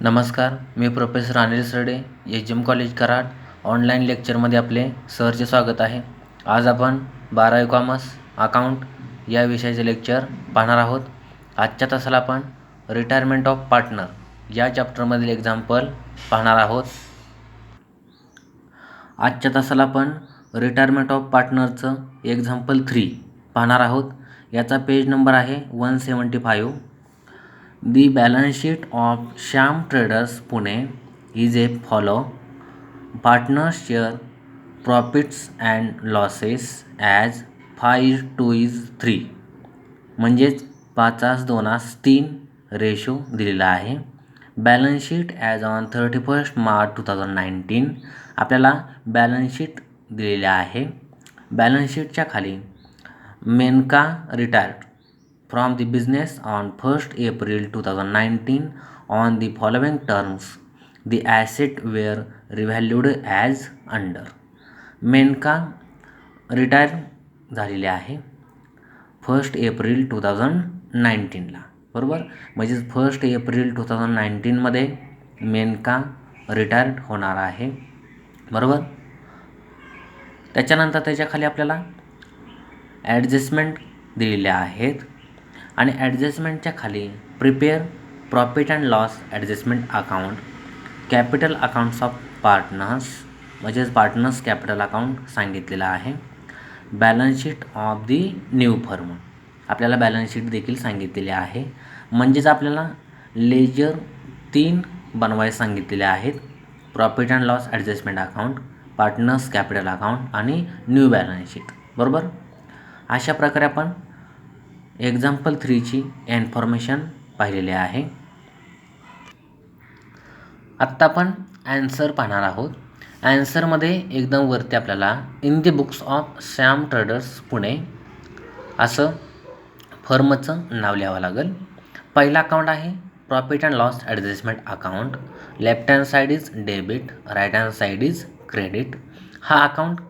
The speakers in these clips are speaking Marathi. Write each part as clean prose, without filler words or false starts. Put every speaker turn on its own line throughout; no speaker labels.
नमस्कार, मी प्रोफेसर अनिल सरडे, एच.एम. कॉलेज कराड. ऑनलाईन लेक्चरमध्ये आपले सहर्ष स्वागत आहे. आज आपण 12वी कॉमर्स अकाउंट या विषयाचे लेक्चर पाहणार आहोत. आजच्या तासाला आपण रिटायरमेंट ऑफ पार्टनर या चॅप्टरमधील एक्झाम्पल पाहणार आहोत. आजच्या तासाला आपण रिटायरमेंट ऑफ पार्टनरचं एक्झाम्पल 3 पाहणार आहोत. याचा पेज नंबर आहे 175. The balance sheet of Shyam Traders Pune is a follow. Partners share profits and losses as 5:3 म्हणजेच 5:3 रेशो दिलेला आहे. Balance sheet as on 31 March 2019 आपल्याला बॅलन्स शीट दिलेले आहे. बॅलन्स शीटच्या खाली Menka retired from the business on 1st April 2019 on the following terms. The asset were revalued as under. Menka retire झालेले आहे 1st एप्रिल 2019ला, बरोबर. म्हणजेच 1st एप्रिल 2019मध्ये मेनका रिटायर्ड होणार आहे, बरोबर. त्याच्यानंतर त्याच्याखाली आपल्याला ॲडजस्टमेंट दिलेल्या आहेत आणि ॲडजस्टमेंटच्या खाली prepare profit and loss adjustment account, capital accounts of partners म्हणजेच पार्टनर्स कॅपिटल अकाउंट सांगितलेलं आहे. Balance sheet of the new firm आपल्याला बॅलन्स शीट देखील सांगितलेली आहे. म्हणजेच आपल्याला लेजर 3 बनवायला सांगितलेले आहेत. Profit and loss adjustment account, partners capital account आणि न्यू बॅलन्स शीट, बरोबर. अशा प्रकारे आपण एक्झाम्पल 3ची इन्फॉर्मेशन पाहिलेली आहे. आत्ता आपण ॲन्सर पाहणार आहोत. ॲन्सरमध्ये एकदम वरती आपल्याला in the books of Shyam traders Pune असं फर्मचं नाव लिहावं लागेल. पहिला अकाउंट आहे profit and loss adjustment account. Left hand side is debit, right hand side is credit. हा अकाउंट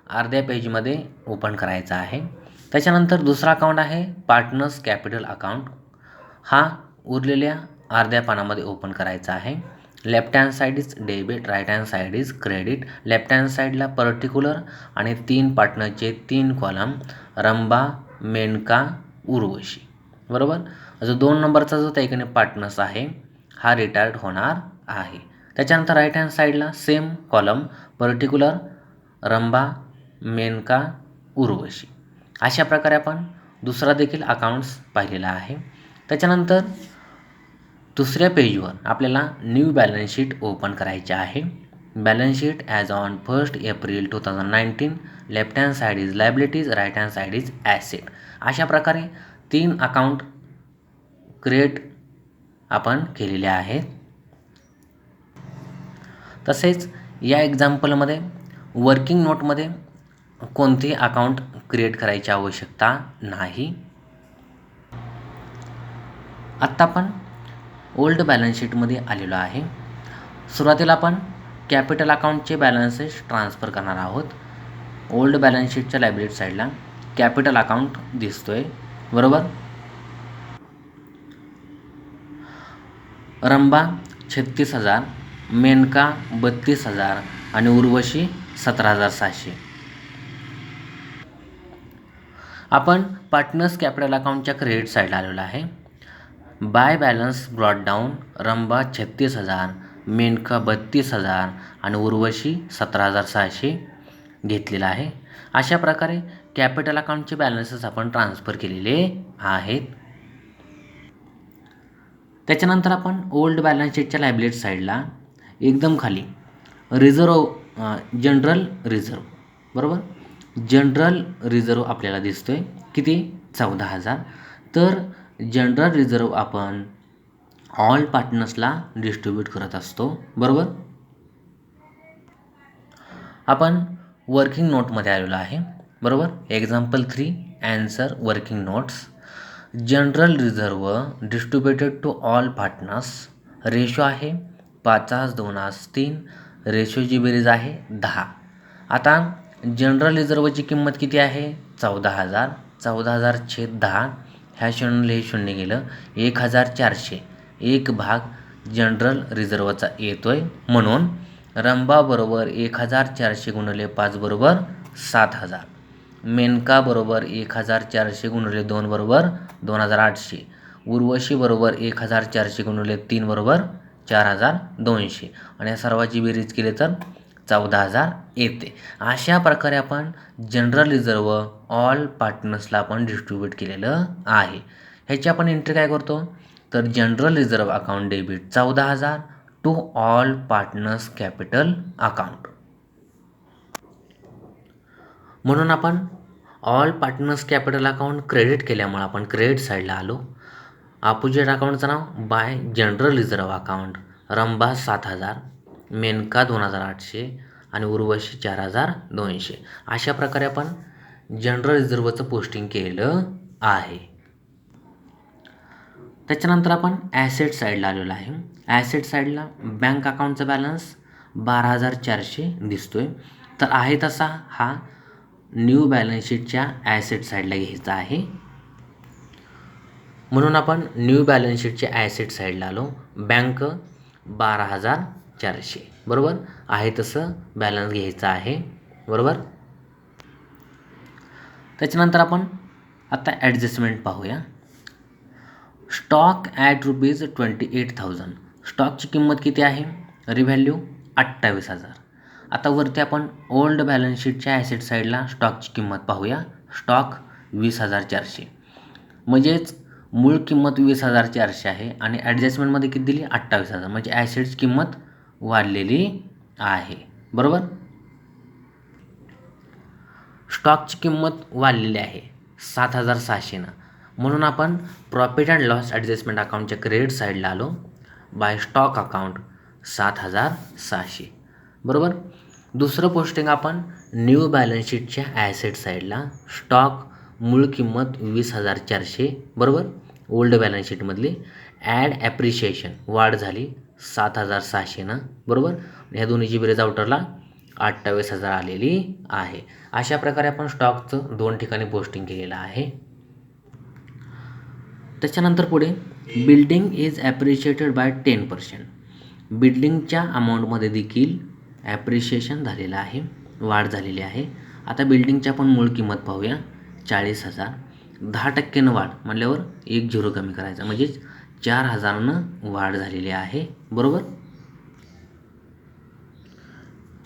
अर्ध्या पेजमध्ये ओपन करायचा आहे. त्याच्यानंतर दुसरा अकाउंट आहे पार्टनर्स कॅपिटल अकाउंट. हा उरलेल्या अर्ध्या पानामध्ये ओपन करायचा आहे. Left hand side is debit, right hand side is credit. Left hand साईडला पर्टिक्युलर आणि 3 पार्टनरचे 3 कॉलम, रंबा, मेनका, उर्वशी, बरोबर. जो 2 नंबरचा जो त्या पार्टनर्स आहे हा रिटायर्ड होणार आहे. त्याच्यानंतर राईट हँड साईडला same column, particular, Rambha, Maneka, Urvashi. अशा प्रकारे आपण दुसरा देखील अकाउंट्स पाहिलेला आहे. त्याच्यानंतर दुसऱ्या पेजवर आपल्याला न्यू बॅलन्स शीट ओपन करायचे आहे. Balance sheet as on 1st April 2019. Left hand side is liabilities, right hand side is asset. अशा प्रकारे 3 अकाउंट क्रिएट आपण केलेले आहेत. तसेच या एक्झाम्पलमध्ये वर्किंग नोटमध्ये कोणतेही अकाउंट क्रिएट करायची आवश्यकता नाही. आत्ता आपण ओल्ड बॅलन्स शीटमध्ये आलेलो आहे. सुरुवातीला आपण कॅपिटल अकाउंटचे बॅलन्सेस ट्रान्सफर करणार आहोत. ओल्ड बॅलन्स शीटच्या लायबिलिटी साईडला कॅपिटल अकाउंट दिसतोय, बरोबर. रंबा 36,000, मेनका 32,000 आणि उर्वशी 17,700. आपण पार्टनर्स कॅपिटल अकाउंटच्या क्रेडिट साईडला आलेलो आहे. By balance brought down, Rambha 36,000, Menaka 32,000 आणि उर्वशी 17,600 घेतलेला आहे. अशा प्रकारे कॅपिटल अकाउंटचे बॅलन्सेस आपण ट्रान्सफर केलेले आहेत. त्याच्यानंतर आपण ओल्ड बॅलन्स शीटच्या लायबिलिटी साईडला एकदम खाली जनरल रिझर्व, बरोबर. जनरल रिझर्व आपल्याला दिसतोय किती 14,000. तर जनरल रिझर्व आपण ऑल पार्टनर्सला डिस्ट्रीब्यूट करत असतो, बरोबर. आपण वर्किंग नोटमध्ये आलेलो आहे, बरोबर. Example 3 answer working notes. General reserve distributed to all partners. Ratio आहे 5:3. रेशोची बेरीज आहे 10. आता जनरल रिझर्वची किंमत किती आहे 14,000. 14,000 छेद 10. ह्या शून्य हे शून्य गेलं. 1,400. 1/4 जनरल रिझर्वचा येतो आहे. म्हणून रंभा बरोबर 1400 गुणिले 5 बरोबर 7000. मेनका बरोबर 1400 गुणिले 2 बरोबर 2800. उर्वशी बरोबर 1400 गुणिले 3 बरोबर 4200 आणि या सर्वाची बेरीज केली तर 14000 येते. अशा प्रकारे आपण जनरल रिझर्व ऑल पार्टनर्सला आपण डिस्ट्रीब्यूट केलेलं आहे. ह्याची आपण एंट्री काय करतो तर general reserve account debit 14000 to all partners capital account. म्हणून आपण all partners capital account credit केल्यामुळे आपण क्रेडिट साईडला आलो. अपोजिट अकाउंटचं नाव by general reserve account Rambha 7000, Menaka 2800 आणि उर्वशी 4200. अशा प्रकारे आपण जनरल रिझर्वचं पोस्टिंग केलं आहे. त्याच्यानंतर आपण ॲसेट साईडला आलेलो आहे. ॲसेट साईडला बँक अकाउंटचा बॅलन्स 12400 दिसतोय. तर आहे तसा हा न्यू बॅलन्स शीटच्या ॲसेट साईडला घ्यायचा आहे. म्हणून आपण न्यू बॅलन्स शीटच्या ॲसेट साईडला आलो. बँक 12400 बरोबर आहे तसं बॅलन्स घ्यायचं आहे बरोबर. त्याच्यानंतर आपण आता ॲडजस्टमेंट पाहूया. Stock at ₹28,000. स्टॉकची किंमत किती आहे रिव्हॅल्यू 28,000. आता वरती आपण ओल्ड बॅलन्स शीटच्या ॲसेट साईडला स्टॉकची किंमत पाहूया. स्टॉक 20,400 म्हणजेच मूळ किंमत 20,400 आहे आणि ॲडजस्टमेंटमध्ये किती दिली 28,000 म्हणजे ॲसेटची किंमत वाढलेली आहे बरोबर. स्टॉकची किंमत वाढलेली आहे 7,600. म्हणून आपण प्रॉफिट अँड लॉस ॲडजस्टमेंट अकाउंटच्या क्रेडिट साईडला आलो. बाय स्टॉक अकाउंट 7,600 बरोबर. दुसरं पोस्टिंग आपण न्यू बॅलन्स शीटच्या ॲसेट साईडला स्टॉक मूळ किंमत 20,400 बरोबर. ओल्ड बॅलन्स शीटमधली ॲड ॲप्रिशिएशन वाढ झाली 7,600 बरोबर. ह्या दोन्हीची बेरीज आउटरला 28,000 आलेली आहे. अशा प्रकारे आपण स्टॉकचं 2 ठिकाणी पोस्टिंग केलेलं आहे. त्याच्यानंतर पुढे बिल्डिंग इज ॲप्रिशिएटेड बाय 10%. बिल्डिंगच्या अमाऊंटमध्ये देखील ॲप्रिशिएशन झालेलं आहे, वाढ झालेली आहे. आता बिल्डिंगची आपण मूळ किंमत पाहूया 40,000. 10% वाढ म्हटल्यावर 1 झिरो कमी करायचा म्हणजेच 4,000 वाढ झालेली आहे बरोबर.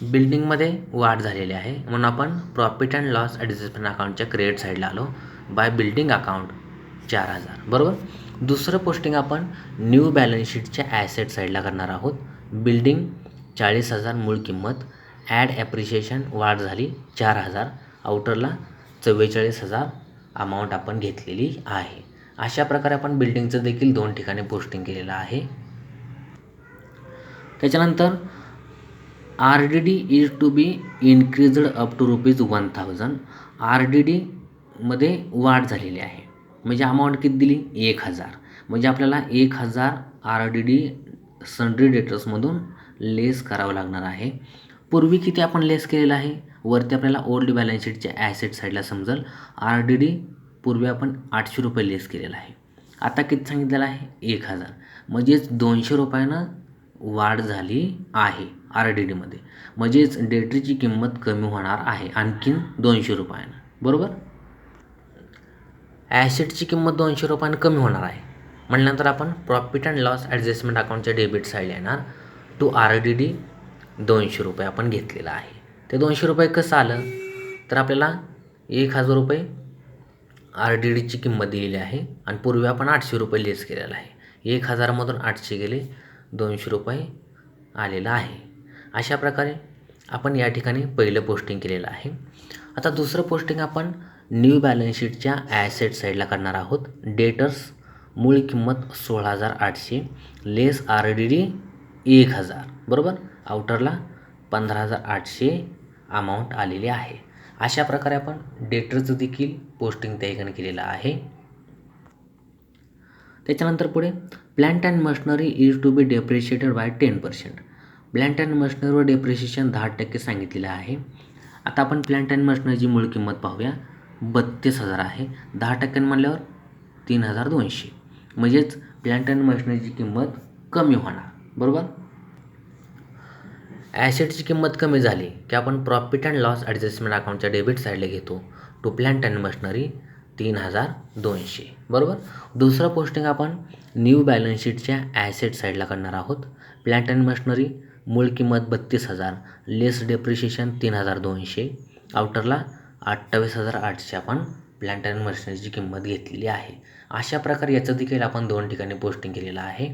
बिल्डिंगमध्ये वाढ झालेली आहे म्हणून आपण प्रॉफिट अँड लॉस ॲडजस्टमेंट अकाउंटच्या क्रेडिट साईडला आलो. बाय बिल्डिंग अकाउंट 4,000 बरोबर. दुसरं पोस्टिंग आपण न्यू बॅलन्स शीटच्या ॲसेट साईडला करणार आहोत. बिल्डिंग 40,000 मूळ किंमत ॲड ॲप्रिशिएशन वाढ झाली 4,000 आउटरला 44,000 अमाऊंट आपण घेतलेली आहे. अशा प्रकारे आपण बिल्डिंगचं देखील 2 ठिकाणी पोस्टिंग केलेलं आहे. त्याच्यानंतर RDD is to be increased up to ₹1,000. RDD मध्ये वाढ झालेली आहे म्हणजे अमाऊंट किती दिली 1,000 म्हणजे आपल्याला 1,000 RDD सन्ड्री डेटर्समधून लेस करावं लागणार आहे. पूर्वी किती आपण लेस केलेलं आहे वरती आपल्याला ओल्ड बॅलन्स शीटच्या ॲसेट साईडला समजेल. RDD पूर्वी आपण ₹800 लेस केलेला आहे. आता किती सांगितलेलं आहे 1,000 म्हणजेच ₹200 वाढ झाली आहे RDDमध्ये म्हणजेच डेटरीची किंमत कमी होणार आहे आणखीन ₹200 बरोबर. ॲसेटची किंमत ₹200 कमी होणार आहे म्हटल्यानंतर आपण प्रॉफिट अँड लॉस ॲडजस्टमेंट अकाउंटच्या डेबिट साईडला येणार. टू RDD ₹200 आपण घेतलेला आहे. ते ₹200 कसं आलं तर आपल्याला ₹1,000 RDDची किंमत दिलेली आहे आणि पूर्वी आपण ₹800 लेस केलेला आहे. 1,000मधून 800 गेले ₹200 आलेला आहे. अशा प्रकारे आपण या ठिकाणी पहिलं पोस्टिंग केलेलं आहे. आता दुसरं पोस्टिंग आपण न्यू बॅलन्स शीटच्या ॲसेट साईडला करणार आहोत. डेटर्स मूळ किंमत 16,800 लेस RDD 1,000 बरोबर. आउटरला 15,800 अमाऊंट आलेली आहे. अशा प्रकारे आपण डेटरचं देखील पोस्टिंग त्या ठिकाणी केलेलं आहे. त्याच्यानंतर पुढे plant and machinery is to be depreciated by 10%. Plant and मशिनरीवर डेप्रिशिएशन 10% सांगितलेलं आहे. आता आपण प्लांट अँड मशिनरीची मूळ किंमत पाहूया 32,000 आहे. 10% म्हणल्यावर 3,200 म्हणजेच प्लांट अँड मशिनरीची किंमत कमी होणार बरोबर. ॲसेटची किंमत कमी झाली की आपण प्रॉफिट अँड लॉस ॲडजस्टमेंट अकाउंटच्या डेबिट साईडला घेतो. To plant and machinery 3,200. बरोबर. दुसरं पोस्टिंग आपण न्यू बॅलन्स शीटच्या ॲसेट साईडला करणार आहोत. प्लांट अँड मशिनरी मूळ किंमत 32,000, लेस डेप्रिशिएशन 3,200, आउटरला 28,800 आपण प्लांट अँड मशिनरीची किंमत घेतलेली आहे. अशा प्रकारे याचं देखील आपण 2 ठिकाणी पोस्टिंग केलेलं आहे.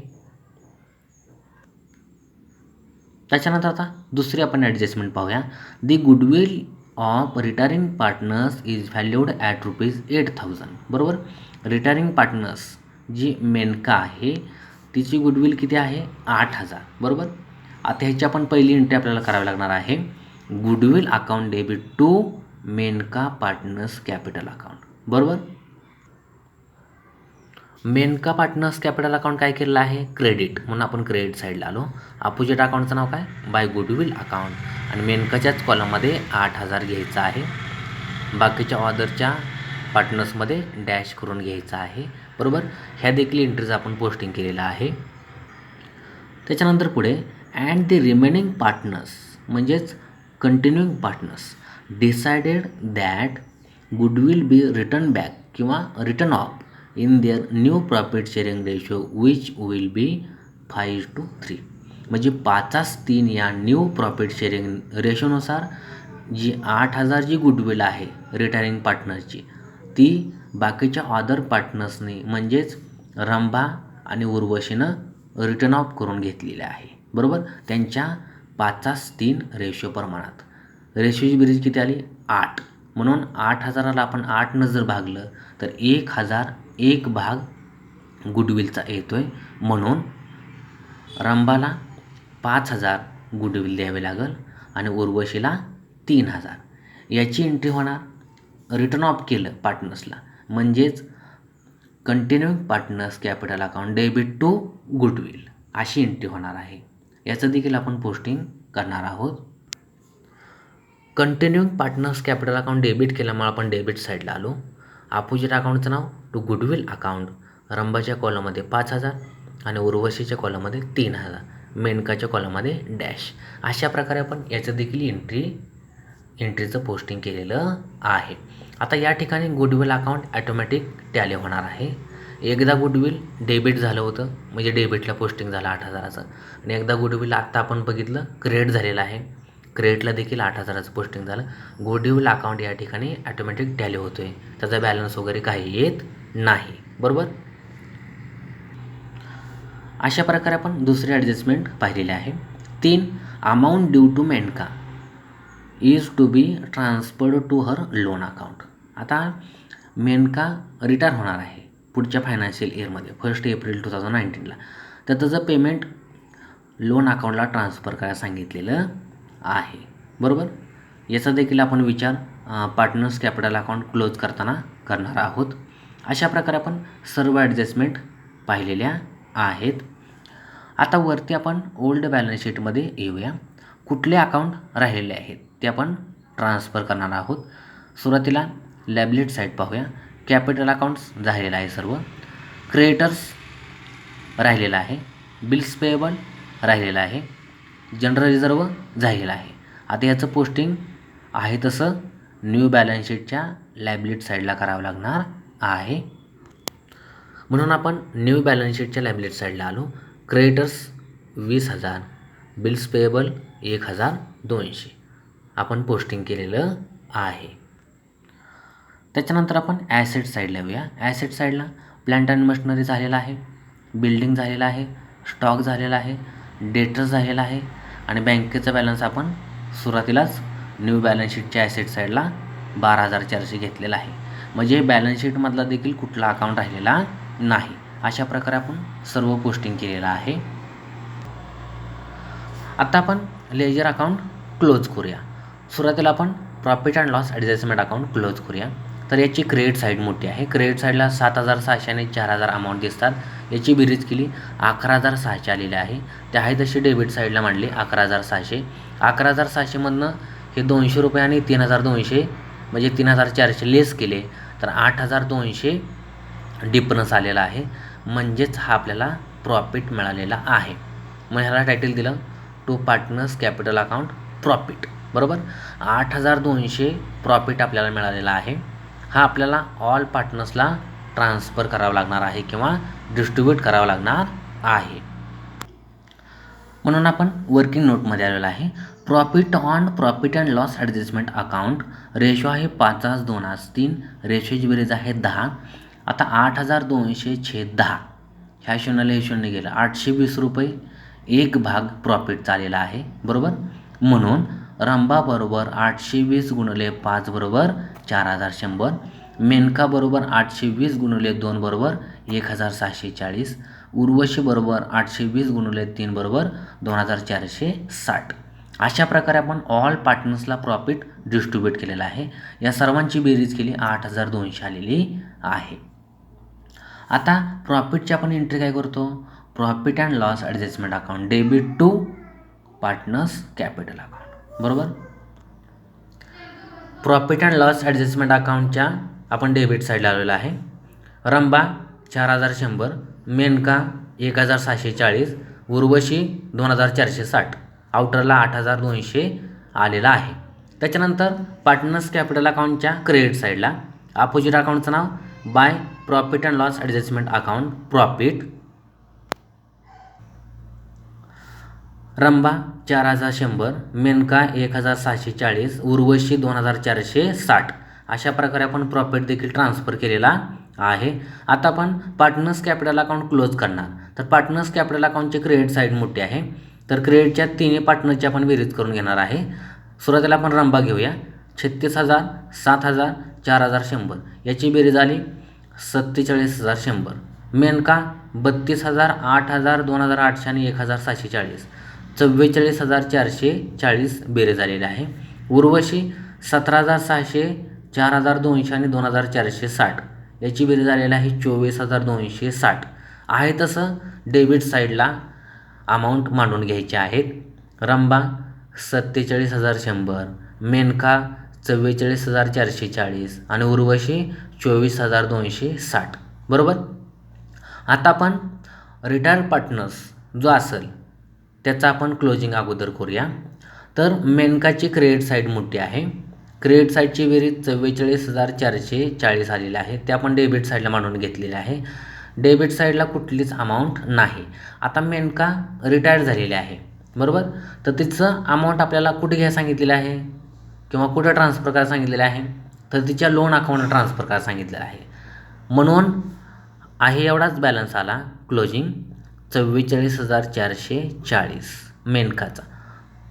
त्याच्यानंतर आता दुसरी आपण ॲडजस्टमेंट पाहूया. The goodwill of retiring partners is valued at ₹8,000. बरोबर. रिटायरिंग पार्टनर्स जी मेनका आहे तिची गुडविल किती आहे? 8,000. बरोबर. आता ह्याची आपण पहिली एंट्री आपल्याला करावी लागणार आहे. Goodwill account debit to Menka partners capital account. बरोबर. मेनका पार्टनर्स कॅपिटल अकाउंट काय केलेलं आहे? क्रेडिट, म्हणून आपण क्रेडिट साईडला आलो. अपोजिट अकाउंटचं नाव काय? बाय गुडविल अकाउंट, आणि मेनकाच्याच कॉलममध्ये 8,000 घ्यायचं आहे. बाकीच्या ऑदरच्या पार्टनर्समध्ये डॅश करून घ्यायचं आहे. बरोबर. ह्या देखील एंट्रीज आपण पोस्टिंग केलेलं आहे. त्याच्यानंतर पुढे अँड द रिमेनिंग पार्टनर्स म्हणजेच continuing partners decided that goodwill be return back किंवा return off in their new profit sharing ratio which will be 5:3. म्हणजे 5:3 या न्यू प्रॉफिट शेअरिंग रेशोनुसार जी 8,000 जी गुडविल आहे रिटायरिंग पार्टनरची ती बाकीच्या अदर पार्टनर्सनी म्हणजेच रंभा आणि उर्वशीनं रिटर्न ऑफ करून घेतलेले आहे. बरोबर. त्यांच्या 5:3 रेशो प्रमाणात. रेशोची बेरीज किती आली? 8. म्हणून 8,000ला आपण 8नं जर भागलं तर 1,000 एक भाग गुडविलचा येतोय. म्हणून रंभाला 5,000 गुडविल द्यावे लागेल आणि उर्वशीला 3,000. याची एंट्री होणार रिटर्न ऑफ केलं पार्टनर्सला, म्हणजेच continuing partners capital account debit to goodwill अशी एंट्री होणार आहे. याचं देखील आपण पोस्टिंग करणार आहोत. Continuing partners capital account debit केल्यामुळे आपण डेबिट साईडला आलो. अपोजिट अकाउंटचं नाव टू गुडविल अकाउंट, रंभाच्या कॉलममध्ये 5,000 आणि उर्वशीच्या कॉलममध्ये 3,000, मेनकाच्या कॉलममध्ये डॅश. अशा प्रकारे आपण याचं देखील एंट्रीचं पोस्टिंग केलेलं आहे. आता या ठिकाणी गुडविल अकाउंट ॲटोमॅटिक टॅली होणार आहे. एकदा गुडविल डेबिट झालं होतं म्हणजे डेबिटला पोस्टिंग झालं 8,000चं, आणि एकदा गुडविल आत्ता आपण बघितलं क्रेडिट झालेलं आहे. क्रेडिटला देखील 8,000चं पोस्टिंग झालं. गुडविल अकाउंट या ठिकाणी ॲटोमॅटिक टॅली होतो आहे, त्याचा बॅलन्स वगैरे काही येत नाही. बरोबर. अशा प्रकारे आपण दुसरी ॲडजस्टमेंट पाहिलेली आहे. 3. Amount due to Menka is to be transferred to her loan account. आता मेनका रिटायर होणार आहे पुढच्या फायनान्शियल इयरमध्ये 1 एप्रिल 2019ला, तर त्याचं पेमेंट लोन अकाउंटला ट्रान्सफर करायला सांगितलेलं आहे. बरोबर. याचा देखील आपण विचार पार्टनर्स कॅपिटल अकाउंट क्लोज करताना करणार आहोत. अशा प्रकारे आपण सर्व ॲडजस्टमेंट पाहिलेल्या आहेत. आता वरती आपण ओल्ड बॅलन्स शीटमध्ये येऊया. कुठले अकाउंट राहिलेले आहेत ते आपण ट्रान्सफर करणार आहोत. सुरुवातीला लॅबिलिटी साईड पाहूया. कॅपिटल अकाउंट्स झालेलं आहे सर्व. क्रेडिटर्स राहिलेलं आहे. बिल्स पेएबल राहिलेलं आहे. जनरल रिझर्व झालेलं आहे. आता याचं पोस्टिंग आहे तसं न्यू बॅलन्स शीटच्या लॅबिलिटी साईडला करावं लागणार आहे. म्हणून आपण न्यू बॅलन्स शीटच्या लॅबिलिटी साईडला आलो. क्रेडिटर्स 20,000, बिल्स पेएबल 1,200 आपण पोस्टिंग केलेलं आहे. त्याच्यानंतर आपण ॲसेट साईडला येऊया. ॲसेट साईडला प्लांट अँड मशिनरी झालेला आहे, बिल्डिंग झालेला आहे, स्टॉक झालेला आहे, डेटर्स झालेला आहे, आणि बँकेचा बॅलन्स आपण सुरुवातीलाच न्यू बॅलन्स शीटच्या ॲसेट साईडला 12,400 घेतलेला आहे. म्हणजे बॅलन्स शीटमधला देखील कुठला अकाउंट राहिलेला नाही. अशा प्रकारे आपण सर्व पोस्टिंग केलेलं आहे. आता आपण लेजर अकाउंट क्लोज करूया. सुरुवातीला आपण profit and loss adjustment account close करूया. तर याची क्रेडिट साईड मोठी आहे. क्रेडिट साईडला 7,600 आणि 4,000 अमाऊंट दिसतात. याची बेरीज केली 11,600 आलेले आहे. ते आहे तशी डेबिट साईडला मांडली 11,600. 11,600मधनं हे 200 रुपये आणि 3,200 म्हणजे 3,400 लेस केले तर 8,200 डिफरन्स आलेला आहे. म्हणजेच हा आपल्याला प्रॉफिट मिळालेला आहे. मग ह्याला टायटल दिलं to partners capital account profit. बरोबर, 8,200 प्रॉफिट आपल्याला मिळालेला आहे. हा आपल्याला ऑल पार्टनर्सला ट्रान्सफर करावा लागणार आहे किंवा डिस्ट्रीब्यूट करावा लागणार आहे. म्हणून आपण वर्किंग नोटमध्ये आलेलो आहे. Profit and loss adjustment account ratio आहे 5:2:3. रेशोची बेरीज आहे 10. आता 8,200/10 ह्या शून्याला हे शून्य गेलं, 820 रुपये एक भाग प्रॉफिटचा आलेला आहे. बरोबर, म्हणून रंबा बरोबर 820 गुणिले 5 बरोबर 4,100. मेनका बरोबर 820 गुणिले 2 बरोबर 1,640. उर्वशी बरोबर 820 गुणिले 3 बरोबर 2,460. अशा प्रकारे आपण ऑल पार्टनर्सला प्रॉफिट डिस्ट्रीब्यूट केलेला आहे. या सर्वांची बेरीज केली 8,200 आलेली आहे. आता प्रॉफिटची आपण एंट्री काय करतो, profit and loss adjustment account debit to partners capital account. बरोबर, प्रॉफिट अँड लॉस ॲडजस्टमेंट अकाउंटच्या आपण डेबिट साईडला आलेला आहे. रंबा 4,100, मेनका 1,640, उर्वशी 2,460, आउटरला 8,200 आलेला आहे. त्याच्यानंतर पार्टनर्स कॅपिटल अकाउंटच्या क्रेडिट साईडला अपोजिट अकाउंटचं नाव by profit and loss adjustment account profit. Rambha 4,100, Menaka 1,640, Urvashi 2,460. अशा प्रकारे आपण प्रॉफिट देखील ट्रान्सफर केलेला आहे. आता आपण पार्टनर्स कॅपिटल अकाउंट क्लोज करणार. तर पार्टनर्स कॅपिटल अकाउंटची क्रेडिट साईड मोठी आहे, तर क्रेडिटच्या तिन्ही पार्टनरची आपण बेरीज करून घेणार आहे. सुरुवातीला आपण रंबा घेऊया. 36,000, 7,000, 4,100 याची बेरीज आली 47,100. मेनका 32,000, 8,000, 2,800 आणि 1,740, 44,440 बेरीज आलेली आहे. उर्वशी 17,600, 4,200 आणि 2,460 याची बेरीज आलेली आहे 24,260. आहे तसं डेबिट साईडला अमाऊंट मांडून घ्यायचे आहेत. रंबा 47,100, मेनका 44,440 आणि उर्वशी 24,260. बरोबर, आता आपण रिटायर पार्टनर्स जो असेल त्याचा आपण क्लोजिंग अगोदर करूया. तर मेनकाची क्रेडिट साईड मोठी आहे. क्रेडिट साईडची बेरीज 44,440 आलेली आहे. ते आपण डेबिट साईडला मांडून घेतलेले आहे. डेबिट साईडला कुठलीच अमाऊंट नाही. आता मेनका रिटायर झालेली आहे. बरोबर, तर तिचं अमाऊंट आपल्याला कुठे घ्यायला सांगितलेलं आहे किंवा कुठं ट्रान्सफर करायला सांगितलेलं आहे, तर तिच्या लोन अकाउंटला ट्रान्सफर करायला सांगितलेलं आहे. म्हणून आहे एवढाच बॅलन्स आला क्लोजिंग 44,440 मेनकाचा.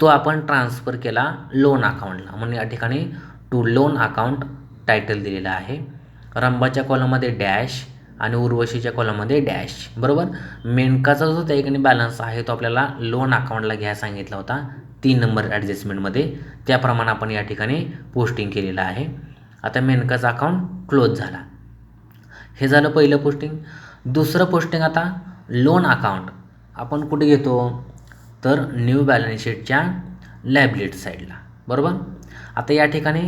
तो आपण ट्रान्सफर केला लोन अकाउंटला, म्हणून या ठिकाणी टू लोन अकाउंट टायटल दिलेलं आहे. रंबाच्या कॉलममध्ये डॅश आणि उर्वशीच्या कॉलममध्ये डॅश. बरोबर, मेनकाचा जो त्या ठिकाणी बॅलन्स आहे तो आपल्याला लोन अकाउंटला घ्यायला सांगितला होता 3 नंबर ॲडजस्टमेंटमध्ये. त्याप्रमाणे आपण या ठिकाणी पोस्टिंग केलेलं आहे. आता मेनकाचा अकाउंट क्लोज झाला. हे झालं पहिलं पोस्टिंग. दुसरं पोस्टिंग आता लोन अकाउंट आपण कुठे घेतो, तर न्यू बॅलन्स शीटच्या लायबिलिटी साईडला. बरोबर, आता या ठिकाणी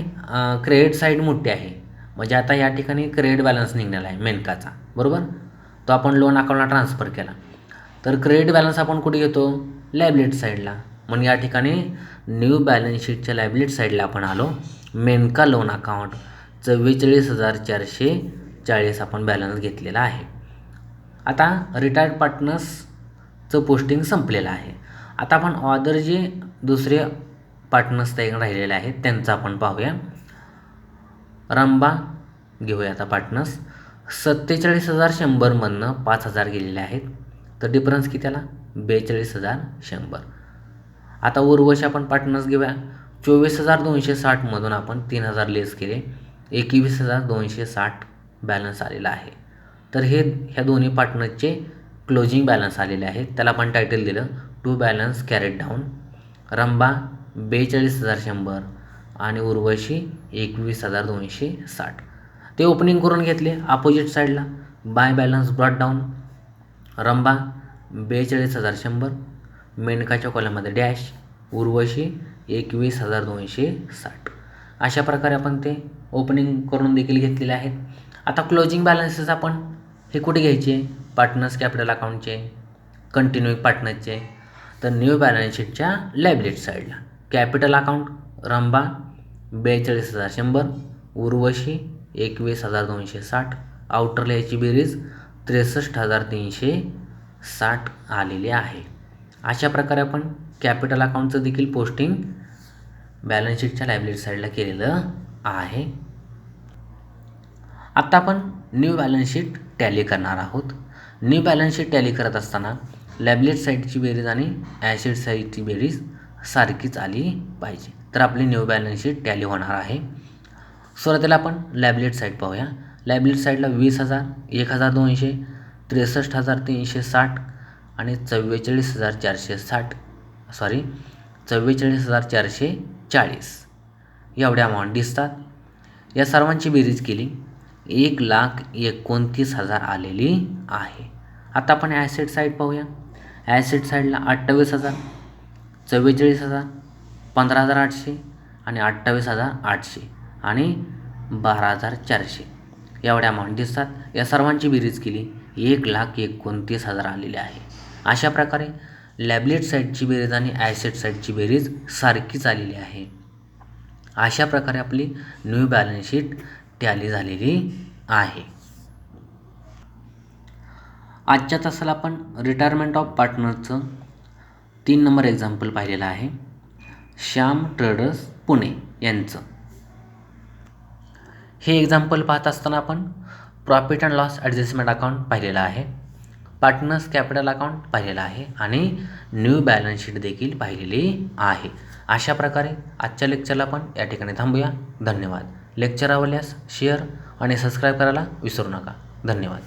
क्रेडिट साईड मोठी आहे, म्हणजे आता या ठिकाणी क्रेडिट बॅलन्स निघाला आहे मेनकाचा. बरोबर, तो आपण लोन अकाउंटला ट्रान्सफर केला. तर क्रेडिट बॅलन्स आपण कुठे घेतो, लायबिलिटी साईडला. म्हणून या ठिकाणी न्यू बॅलन्स शीटच्या लायबिलिटी साईडला आपण आलो. मेनका लोन अकाउंट 44,440 आपण बॅलन्स घेतलेला आहे. आता रिटायर्ड पार्टनर्सचं पोस्टिंग संपलेलं आहे. आता आपण अदर जे दुसरे पार्टनर्स तयार राहिलेले आहेत त्यांचं आपण पाहूया. रंबा घेऊया आता पार्टनर्स. 47,100मधनं 5,000 गेलेले आहेत, तर डिफरन्स किती आला 42,100. आता उर्वशी आपण पार्टनर्स घेऊया. 24,260मधून आपण 3,000 लेस केले, 21,260 बॅलन्स आलेला आहे. तर ह्या दोन्ही पार्टनर्सचे क्लोजिंग बॅलन्स आलेले आहेत. त्याला आपण टायटल दिलं टू बॅलन्स कॅरेट डाऊन. रंबा 42,100 आणि उर्वशी 21,260. ते ओपनिंग करून घेतले अपोजिट साईडला बाय बॅलन्स ब्रॉट डाऊन. रंबा 42,100, मेनकाच्या कॉलममध्ये डॅश, उर्वशी 21,260. अशा प्रकारे आपण ते ओपनिंग करून देखील घेतलेले आहेत. आता क्लोजिंग बॅलन्सेस आपण हे कुठे घ्यायचे, पार्टनर्स कॅपिटल अकाउंटचे, कंटिन्यूइंग पार्टनरचे. तर न्यू बॅलन्स शीटच्या लायबिलिटी साईडला कॅपिटल अकाउंट रंभा 42,100, उर्वशी 21,260, आउटरला याची बेरीज 63,360 आलेली आहे. अशा प्रकारे आपण कॅपिटल अकाउंटचं देखील पोस्टिंग बॅलन्स शीटच्या लायबिलिटी साईडला केलेलं आहे. आता आपण न्यू बॅलन्स शीट टॅली करणार आहोत. न्यू बॅलन्स शीट टॅली करत असताना लायबिलिटी साईडची बेरीज आणि ॲसेट साईडची बेरीज सारखीच आली पाहिजे, तर आपली न्यू बॅलन्स शीट टॅली होणार आहे. सुरुवातीला आपण लायबिलिटी साईड पाहूया. लायबिलिटी साईडला 20,000, 1,200, 63,360 आणि 44,440 एवढ्या अमाऊंट दिसतात. या सर्वांची बेरीज केली 1,29,000 आलेली आहे. आता आपण ॲसेट साईड पाहूया. ॲसेट साईडला 28,000, 44,000, 15,800 आणि 28,800 आणि 12,400 एवढ्या अमाऊंट दिसतात. या सर्वांची बेरीज केली 1,29,000 आलेली आहे. अशा प्रकारे लायबिलिटी साईडची बेरीज आणि ॲसेट साईडची बेरीज सारखीच आलेली आहे. अशा प्रकारे आपली न्यू बॅलन्स शीट टॅली झालेली आहे. आजच्या तासाला आपण रिटायरमेंट ऑफ पार्टनरचं 3 नंबर एक्झाम्पल पाहिलेलं आहे. श्याम ट्रेडर्स पुणे यांचं. हे एक्झाम्पल पाहत असताना आपण profit and loss adjustment account पाहिलेलं आहे, पार्टनर्स कॅपिटल अकाउंट पाहिलेलं आहे आणि न्यू बॅलन्स शीट देखील पाहिलेली आहे. अशा प्रकारे आजच्या लेक्चरला आपण या ठिकाणी थांबूया. धन्यवाद. लेक्चर आवडल्यास शेअर आणि सबस्क्राईब करायला विसरू नका. धन्यवाद.